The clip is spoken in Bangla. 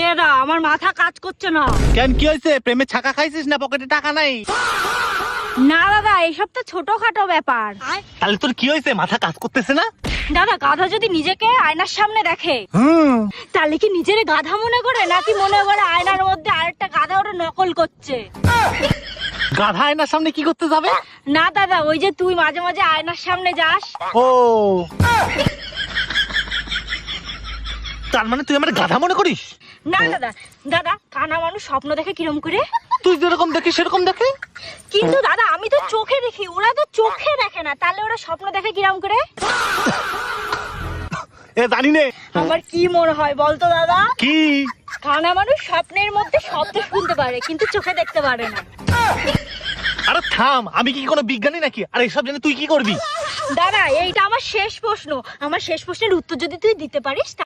এরা আমার মাথা কাজ করছে না। কেন, কি হয়েছে? প্রেমে ছাকা খাইছিস না পকেটে টাকা নাই? না দাদা, এইসব তো ছোটখাটো ব্যাপার। তাহলে তোর কি হয়েছে, মাথা কাজ করতেছে না? দাদা, গাধা যদি নিজেকে আয়নার সামনে দেখে তাহলে কি নিজের গাধা মনে করে, নাকি মনে করে আয়নার মধ্যে আরেকটা গাধা ওটা নকল করছে? গাধা আয়নার সামনে কি করতে যাবে? না দাদা, ওই যে তুই মাঝে মাঝে আয়নার সামনে যাস। ও, তার মানে তুই আমার গাধা মনে করিস? না দাদা, দাদা কানা মানুষ স্বপ্ন দেখে কিরম করে? তুই যেরকম দেখিস সেরকম দেখে। কিন্তু দাদা আমি তো চোখে দেখি, ওরা তো চোখে দেখে না, তাহলে ওরা স্বপ্ন দেখে কিরম করে? এ জানি নে। আমার কি মনে হয় বলতো দাদা? কি? কানা মানুষ স্বপ্নের মধ্যে শব্দ শুনতে পারে কিন্তু চোখে দেখতে পারে না। আরে থাম, আমি কি কোনো বিজ্ঞানী নাকি? আর এসব জেনে তুই কি করবি? দাদা এইটা আমার শেষ প্রশ্ন, আমার শেষ প্রশ্নের উত্তর যদি তুই দিতে পারিস